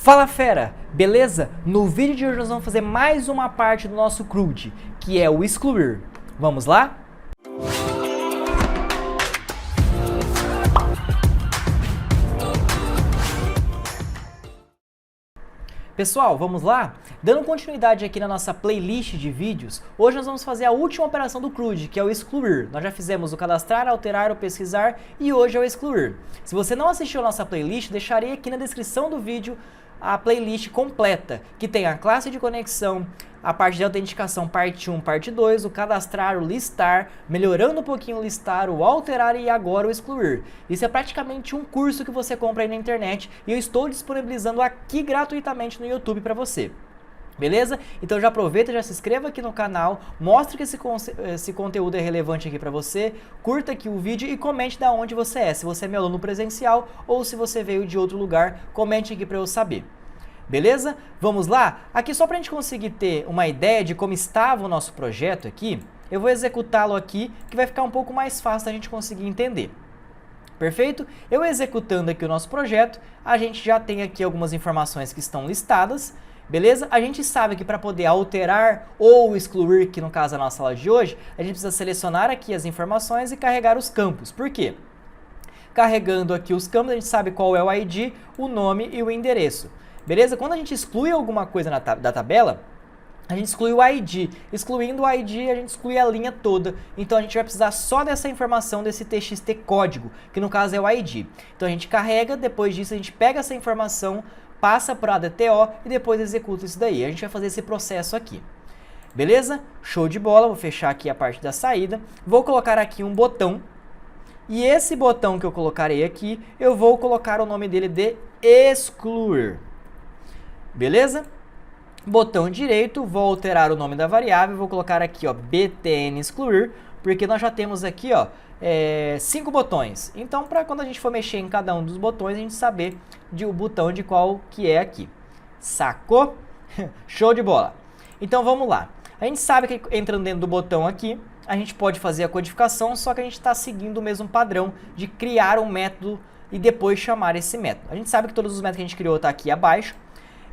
Fala fera, beleza? No vídeo de hoje nós vamos fazer mais uma parte do nosso CRUD, que é o excluir. Vamos lá? Pessoal, vamos lá? Dando continuidade aqui na nossa playlist de vídeos, hoje nós vamos fazer a última operação do CRUD, que é o excluir. Nós já fizemos o cadastrar, alterar, o pesquisar e hoje é o excluir. Se você não assistiu a nossa playlist, deixarei aqui na descrição do vídeo a playlist completa, que tem a classe de conexão, a parte de autenticação parte 1, parte 2, o cadastrar, o listar, melhorando um pouquinho o listar, o alterar e agora o excluir. Isso é praticamente um curso que você compra aí na internet e eu estou disponibilizando aqui gratuitamente no YouTube para você. Beleza? Então já aproveita, já se inscreva aqui no canal, mostre que esse conteúdo é relevante aqui para você, curta aqui o vídeo e comente de onde você é, se você é meu aluno presencial ou se você veio de outro lugar, comente aqui para eu saber. Beleza? Vamos lá? Aqui só para a gente conseguir ter uma ideia de como estava o nosso projeto aqui, eu vou executá-lo aqui, que vai ficar um pouco mais fácil da gente conseguir entender. Perfeito? Eu executando aqui o nosso projeto, a gente já tem aqui algumas informações que estão listadas. Beleza? A gente sabe que para poder alterar ou excluir, que no caso é a nossa aula de hoje, a gente precisa selecionar aqui as informações e carregar os campos. Por quê? Carregando aqui os campos, a gente sabe qual é o ID, o nome e o endereço. Beleza? Quando a gente exclui alguma coisa da tabela, a gente exclui o ID. Excluindo o ID, a gente exclui a linha toda. Então a gente vai precisar só dessa informação, desse TXT código, que no caso é o ID. Então a gente carrega, depois disso a gente pega essa informação, passa para a DTO e depois executa isso daí. A gente vai fazer esse processo aqui. Beleza? Show de bola. Vou fechar aqui a parte da saída. Vou colocar aqui um botão. E esse botão que eu colocarei aqui, eu vou colocar o nome dele de excluir. Beleza? Botão direito, vou alterar o nome da variável. Vou colocar aqui, ó, btn excluir, porque nós já temos aqui, ó, 5 botões. Então, para quando a gente for mexer em cada um dos botões, a gente saber o botão de qual que é aqui. Sacou? Show de bola! Então, vamos lá. A gente sabe que entrando dentro do botão aqui, a gente pode fazer a codificação, só que a gente está seguindo o mesmo padrão de criar um método e depois chamar esse método. A gente sabe que todos os métodos que a gente criou estão aqui abaixo.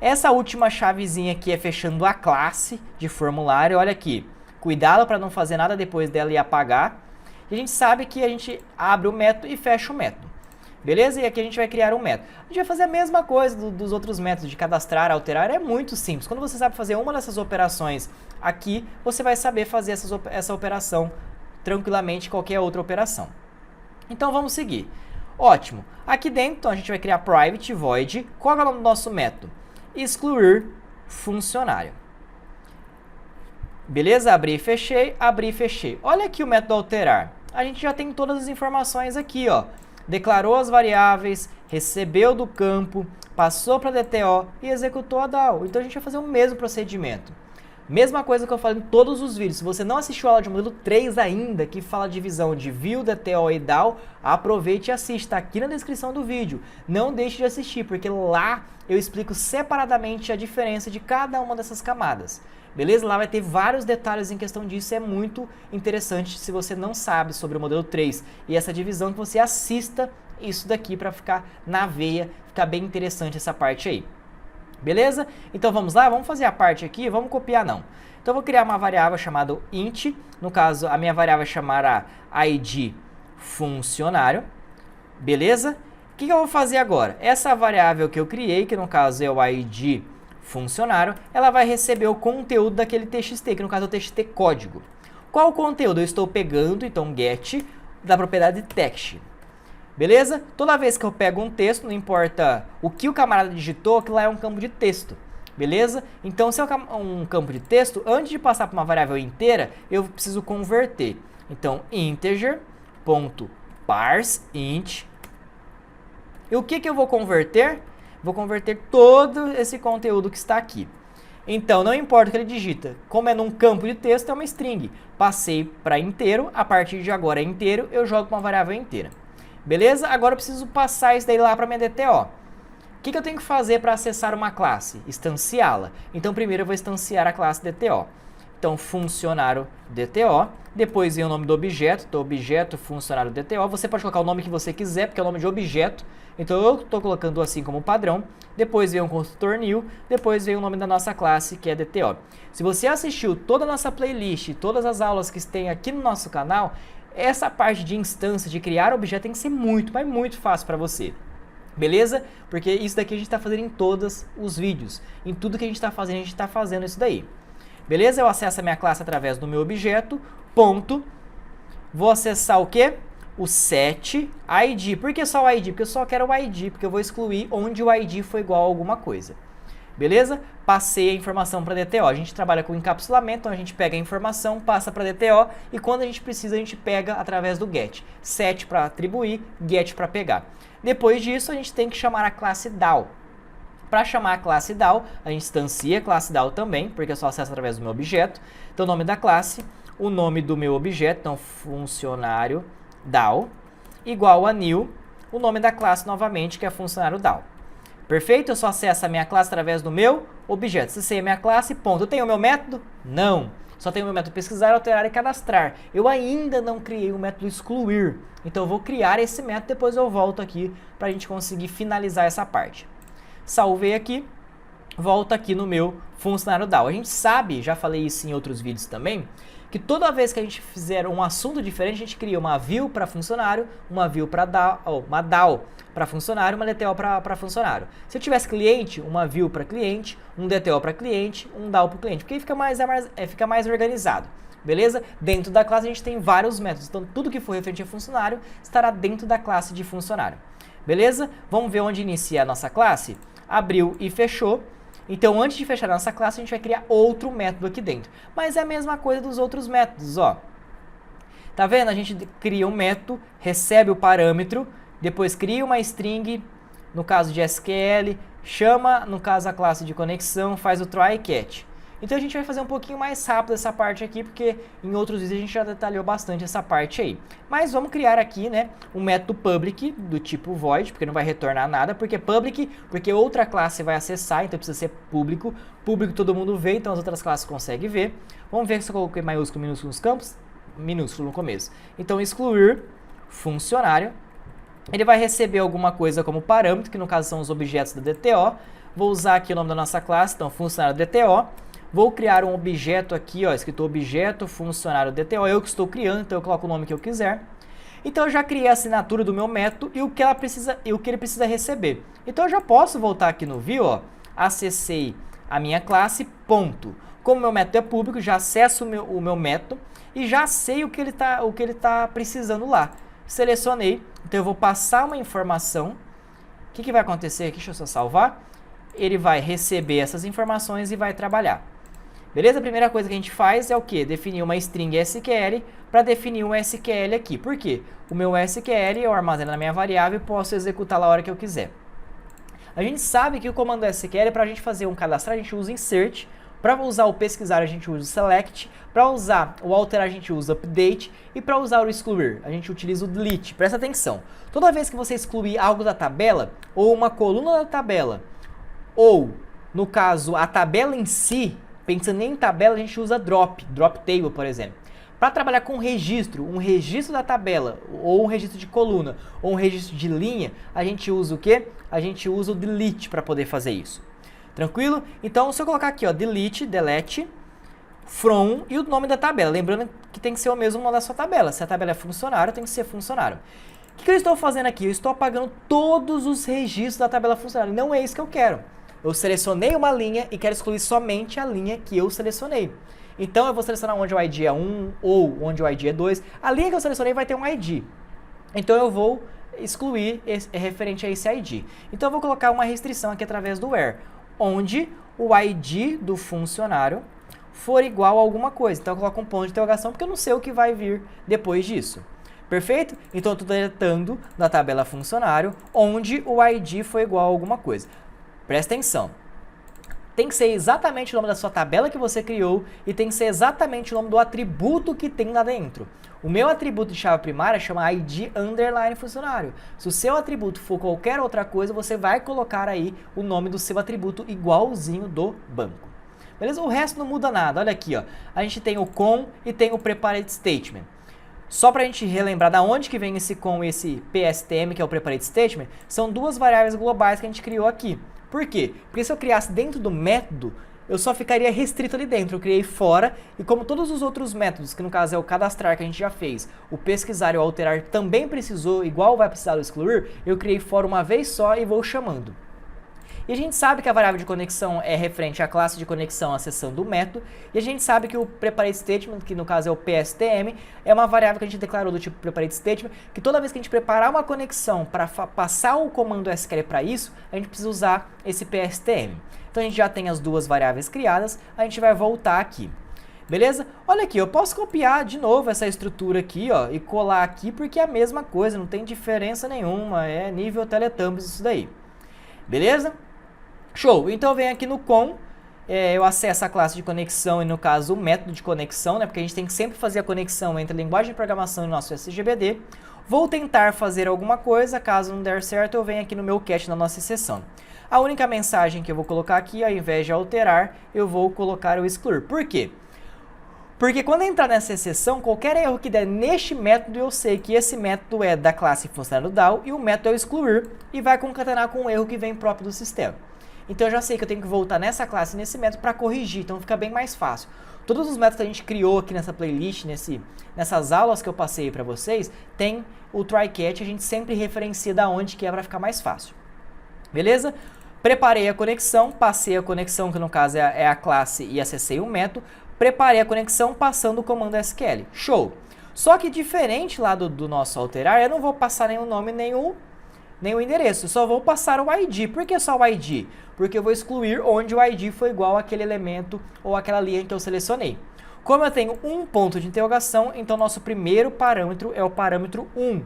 Essa última chavezinha aqui é fechando a classe de formulário. Olha aqui, cuidado para não fazer nada depois dela e apagar. E a gente sabe que a gente abre o método e fecha o método. Beleza? E aqui a gente vai criar um método. A gente vai fazer a mesma coisa dos outros métodos de cadastrar, alterar. É muito simples. Quando você sabe fazer uma dessas operações aqui, você vai saber fazer essa operação tranquilamente, qualquer outra operação. Então vamos seguir. Ótimo. Aqui dentro então, a gente vai criar private void. Qual é o nome do nosso método? Excluir funcionário. Beleza? Abri e fechei, abri e fechei. Olha aqui o método alterar. A gente já tem todas as informações aqui, ó. Declarou as variáveis, recebeu do campo, passou para a DTO e executou a DAO. Então a gente vai fazer o mesmo procedimento. Mesma coisa que eu falo em todos os vídeos. Se você não assistiu a aula de modelo 3 ainda, que fala a divisão de view, DTO e DAO, aproveite e assista. Está aqui na descrição do vídeo. Não deixe de assistir, porque lá eu explico separadamente a diferença de cada uma dessas camadas. Beleza? Lá vai ter vários detalhes em questão disso. É muito interessante se você não sabe sobre o modelo 3 e essa divisão, que você assista isso daqui para ficar na veia, ficar bem interessante essa parte aí. Beleza? Então vamos lá, vamos fazer a parte aqui, vamos copiar não. Então eu vou criar uma variável chamada int, no caso a minha variável chamará id funcionário, beleza? O que eu vou fazer agora? Essa variável que eu criei, que no caso é o id funcionário, ela vai receber o conteúdo daquele txt, que no caso é o txt código. Qual o conteúdo? Eu estou pegando, então, get da propriedade text. Beleza? Toda vez que eu pego um texto, não importa o que o camarada digitou, aquilo lá é um campo de texto. Beleza? Então, se é um campo de texto, antes de passar para uma variável inteira, eu preciso converter. Então, integer.parseInt. E o que eu vou converter? Vou converter todo esse conteúdo que está aqui. Então, não importa o que ele digita. Como é num campo de texto, é uma string. Passei para inteiro, a partir de agora é inteiro, eu jogo uma variável inteira. Beleza? Agora eu preciso passar isso daí lá para minha DTO. O que eu tenho que fazer para acessar uma classe? Instanciá-la. Então, primeiro eu vou instanciar a classe DTO. Então, funcionário DTO. Depois vem o nome do objeto. Então, objeto funcionário DTO. Você pode colocar o nome que você quiser, porque é o nome de objeto. Então, eu estou colocando assim como padrão. Depois vem um construtor new. Depois vem o nome da nossa classe, que é DTO. Se você assistiu toda a nossa playlist, todas as aulas que tem aqui no nosso canal, essa parte de instância, de criar objeto, tem que ser muito, mas muito fácil para você. Beleza? Porque isso daqui a gente está fazendo em todos os vídeos. Em tudo que a gente está fazendo, a gente está fazendo isso daí. Beleza? Eu acesso a minha classe através do meu objeto, ponto. Vou acessar o quê? O set ID. Por que só o ID? Porque eu só quero o ID, porque eu vou excluir onde o ID foi igual a alguma coisa. Beleza? Passei a informação para DTO. A gente trabalha com encapsulamento, então a gente pega a informação, passa para DTO e quando a gente precisa, a gente pega através do get. Set para atribuir, get para pegar. Depois disso, a gente tem que chamar a classe DAO. Para chamar a classe DAO, a gente instancia a classe DAO também, porque eu só acesso através do meu objeto. Então, o nome da classe, o nome do meu objeto, então, funcionário DAO, igual a new, o nome da classe novamente, que é funcionário DAO. Perfeito? Eu só acesso a minha classe através do meu objeto. Acessei a minha classe, ponto. Eu tenho o meu método? Não. Só tenho o meu método pesquisar, alterar e cadastrar. Eu ainda não criei o método excluir. Então, eu vou criar esse método, depois eu volto aqui para a gente conseguir finalizar essa parte. Salvei aqui, volto aqui no meu funcionário DAO. A gente sabe, já falei isso em outros vídeos também, que toda vez que a gente fizer um assunto diferente, a gente cria uma view para funcionário, uma view para DAO, uma DAO para funcionário, uma DTO para funcionário. Se eu tivesse cliente, uma view para cliente, um DTO para cliente, um DAO para cliente, porque aí fica mais organizado. Beleza? Dentro da classe a gente tem vários métodos, então tudo que for referente a funcionário estará dentro da classe de funcionário. Beleza? Vamos ver onde inicia a nossa classe? Abriu e fechou. Então, antes de fechar a nossa classe, a gente vai criar outro método aqui dentro. Mas é a mesma coisa dos outros métodos, ó. Tá vendo? A gente cria um método, recebe o parâmetro, depois cria uma string, no caso de SQL, chama, no caso, a classe de conexão, faz o try e catch. Então, a gente vai fazer um pouquinho mais rápido essa parte aqui, porque em outros vídeos a gente já detalhou bastante essa parte aí. Mas vamos criar aqui, né, um método public do tipo void, porque não vai retornar nada. Por que public? Porque outra classe vai acessar, então precisa ser público. Público todo mundo vê, então as outras classes conseguem ver. Vamos ver se eu coloquei maiúsculo, minúsculo nos campos. Minúsculo no começo. Então, excluir funcionário. Ele vai receber alguma coisa como parâmetro, que no caso são os objetos da DTO. Vou usar aqui o nome da nossa classe, então funcionário DTO. Vou criar um objeto aqui, ó, escrito objeto funcionário DTO, eu que estou criando, então eu coloco o nome que eu quiser. Então eu já criei a assinatura do meu método e o que ele precisa receber. Então eu já posso voltar aqui no view, ó, acessei a minha classe, ponto. Como meu método é público, já acesso o meu método e já sei o que ele tá precisando lá. Selecionei, então eu vou passar uma informação. O que vai acontecer aqui? Deixa eu só salvar. Ele vai receber essas informações e vai trabalhar. Beleza? A primeira coisa que a gente faz é o quê? Definir uma string SQL para definir um SQL aqui. Por quê? O meu SQL eu armazeno na minha variável e posso executar lá a hora que eu quiser. A gente sabe que o comando SQL, para a gente fazer um cadastrar, a gente usa insert. Para usar o pesquisar, a gente usa o select. Para usar o alterar, a gente usa update. E para usar o excluir, a gente utiliza o delete. Presta atenção. Toda vez que você excluir algo da tabela, ou uma coluna da tabela, ou, no caso, a tabela em si, pensando em tabela, a gente usa drop table, por exemplo. Para trabalhar com um registro da tabela, ou um registro de coluna, ou um registro de linha, a gente usa o quê? A gente usa o delete para poder fazer isso. Tranquilo? Então, se eu colocar aqui, ó, delete, from e o nome da tabela. Lembrando que tem que ser o mesmo nome da sua tabela. Se a tabela é funcionário, tem que ser funcionário. O que eu estou fazendo aqui? Eu estou apagando todos os registros da tabela funcionário. Não é isso que eu quero. Eu selecionei uma linha e quero excluir somente a linha que eu selecionei. Então, eu vou selecionar onde o ID é 1 ou onde o ID é 2. A linha que eu selecionei vai ter um ID. Então, eu vou excluir referente a esse ID. Então, eu vou colocar uma restrição aqui através do where, onde o ID do funcionário for igual a alguma coisa. Então, eu coloco um ponto de interrogação porque eu não sei o que vai vir depois disso. Perfeito? Então, eu estou deletando na tabela funcionário onde o ID foi igual a alguma coisa. Presta atenção. Tem que ser exatamente o nome da sua tabela que você criou e tem que ser exatamente o nome do atributo que tem lá dentro. O meu atributo de chave primária chama ID underline funcionário. Se o seu atributo for qualquer outra coisa, você vai colocar aí o nome do seu atributo igualzinho do banco. beleza? O resto não muda nada, olha aqui, ó. A gente tem o com e tem o prepared statement. Só para a gente relembrar da onde que vem esse com e esse PSTM, que é o prepared statement, são duas variáveis globais que a gente criou aqui. Por quê? Porque se eu criasse dentro do método, eu só ficaria restrito ali dentro, eu criei fora, e como todos os outros métodos, que no caso é o cadastrar que a gente já fez, o pesquisar e o alterar também precisou, igual vai precisar do excluir, eu criei fora uma vez só e vou chamando. E a gente sabe que a variável de conexão é referente à classe de conexão acessando o método, e a gente sabe que o prepared statement, que no caso é o PSTM, é uma variável que a gente declarou do tipo prepared statement, que toda vez que a gente preparar uma conexão para passar o comando SQL para isso, a gente precisa usar esse PSTM. Então a gente já tem as duas variáveis criadas, a gente vai voltar aqui. Beleza? Olha aqui, eu posso copiar de novo essa estrutura aqui, ó, e colar aqui, porque é a mesma coisa, não tem diferença nenhuma, é nível Teletubbies isso daí. Beleza? Show! Então eu venho aqui no com, eu acesso a classe de conexão e no caso o método de conexão, né, porque a gente tem que sempre fazer a conexão entre a linguagem de programação e o nosso SGBD. Vou tentar fazer alguma coisa, caso não der certo eu venho aqui no meu cache na nossa exceção. A única mensagem que eu vou colocar aqui, ao invés de alterar, eu vou colocar o excluir. Por quê? Porque quando entrar nessa exceção, qualquer erro que der neste método, eu sei que esse método é da classe funcionário DAO e o método é o excluir e vai concatenar com o erro que vem próprio do sistema. Então eu já sei que eu tenho que voltar nessa classe, nesse método, para corrigir, então fica bem mais fácil. Todos os métodos que a gente criou aqui nessa playlist, nessas aulas que eu passei para vocês, tem o try catch, a gente sempre referencia da onde que é para ficar mais fácil. Beleza? Preparei a conexão, passei a conexão, que no caso é a classe, e acessei o método. Preparei a conexão passando o comando SQL. Show! Só que diferente lá do nosso alterar, eu não vou passar nenhum nome, nem o endereço. Eu só vou passar o ID. Por que só o ID? Porque eu vou excluir onde o ID foi igual àquele elemento ou àquela linha que eu selecionei. Como eu tenho um ponto de interrogação, então nosso primeiro parâmetro é o parâmetro 1.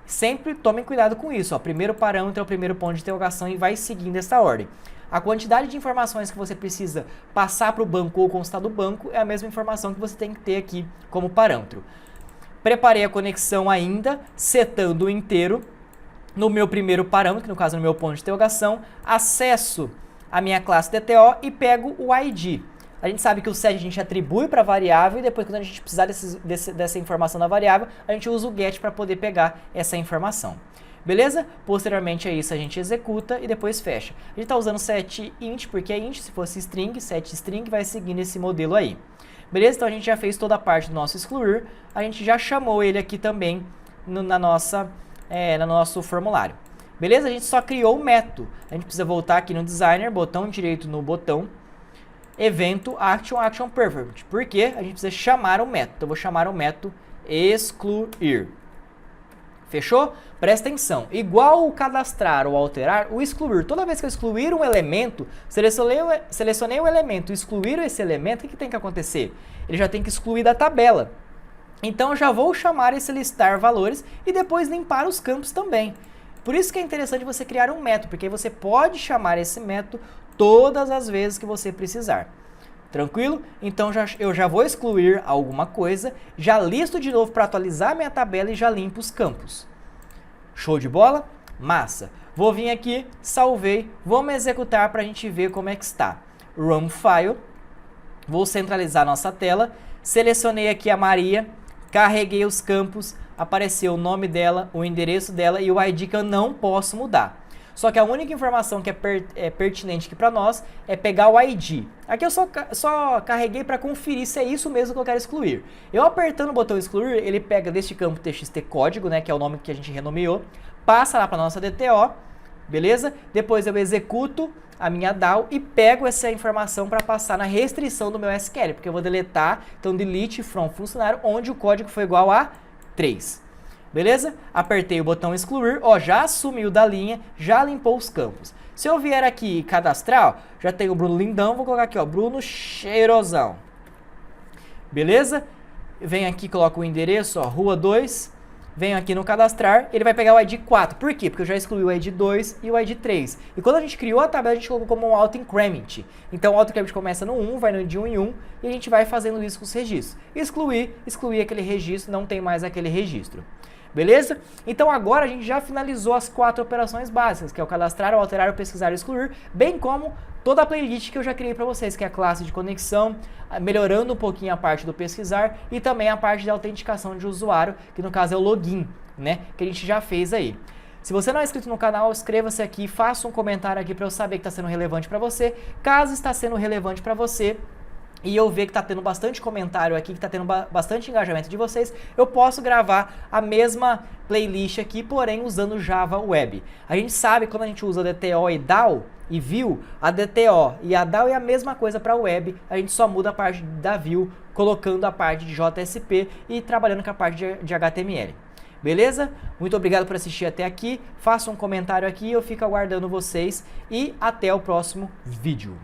Sempre tomem cuidado com isso. O primeiro parâmetro é o primeiro ponto de interrogação e vai seguindo essa ordem. A quantidade de informações que você precisa passar para o banco ou constar do banco é a mesma informação que você tem que ter aqui como parâmetro. Preparei a conexão ainda, setando o inteiro no meu primeiro parâmetro, que no caso é no meu ponto de interrogação, acesso a minha classe DTO e pego o ID. A gente sabe que o set a gente atribui para a variável e depois quando a gente precisar dessa informação da variável, a gente usa o get para poder pegar essa informação. Beleza? Posteriormente a isso a gente executa e depois fecha. A gente está usando set int porque é int, se fosse string, set string vai seguindo esse modelo aí. Beleza? Então a gente já fez toda a parte do nosso excluir, a gente já chamou ele aqui também no nosso formulário. Beleza? A gente só criou o método. A gente precisa voltar aqui no designer, botão direito no botão, evento action perfect. Por quê? A gente precisa chamar o método. Então eu vou chamar o método excluir. Fechou? Presta atenção. Igual o cadastrar ou alterar, o excluir. Toda vez que eu excluir um elemento, selecionei o elemento, excluir esse elemento, o que tem que acontecer? Ele já tem que excluir da tabela. Então eu já vou chamar esse listar valores e depois limpar os campos também. Por isso que é interessante você criar um método, porque você pode chamar esse método todas as vezes que você precisar. Tranquilo? Então eu já vou excluir alguma coisa, já listo de novo para atualizar minha tabela e já limpo os campos. Show de bola? Massa! Vou vir aqui, salvei, vamos executar para a gente ver como é que está. Run File, vou centralizar nossa tela, selecionei aqui a Maria, carreguei os campos, apareceu o nome dela, o endereço dela e o ID que eu não posso mudar. Só que a única informação que é pertinente aqui para nós é pegar o ID. Aqui eu só carreguei para conferir se é isso mesmo que eu quero excluir. Eu apertando o botão excluir, ele pega deste campo txt código, né, que é o nome que a gente renomeou, passa lá para nossa DTO, beleza? Depois eu executo a minha DAO e pego essa informação para passar na restrição do meu SQL, porque eu vou deletar, então delete from funcionário, onde o código foi igual a 3. Beleza? Apertei o botão excluir, ó, já sumiu da linha, já limpou os campos. Se eu vier aqui e cadastrar, ó, já tem o Bruno Lindão, vou colocar aqui, ó, Bruno Cheirosão. Beleza? Venho aqui, coloco o endereço, ó, Rua 2, venho aqui no cadastrar, ele vai pegar o ID 4. Por quê? Porque eu já excluí o ID 2 e o ID 3. E quando a gente criou a tabela, a gente colocou como um auto-increment. Então o auto-increment começa no 1, vai no de 1 em 1, e a gente vai fazendo isso com os registros. Excluir aquele registro, não tem mais aquele registro. Beleza? Então agora a gente já finalizou as 4 operações básicas, que é o cadastrar, o alterar, o pesquisar e o excluir, bem como toda a playlist que eu já criei para vocês, que é a classe de conexão, melhorando um pouquinho a parte do pesquisar e também a parte de autenticação de usuário, que no caso é o login, né, que a gente já fez aí. Se você não é inscrito no canal, inscreva-se aqui, faça um comentário aqui para eu saber que está sendo relevante para você. Caso está sendo relevante para você, e eu ver que está tendo bastante comentário aqui, que está tendo bastante engajamento de vocês, eu posso gravar a mesma playlist aqui, porém usando Java Web. A gente sabe que quando a gente usa DTO e DAO e Vue, a DTO e a DAO é a mesma coisa para Web, a gente só muda a parte da Vue, colocando a parte de JSP e trabalhando com a parte de HTML. Beleza? Muito obrigado por assistir até aqui, faça um comentário aqui, eu fico aguardando vocês e até o próximo vídeo.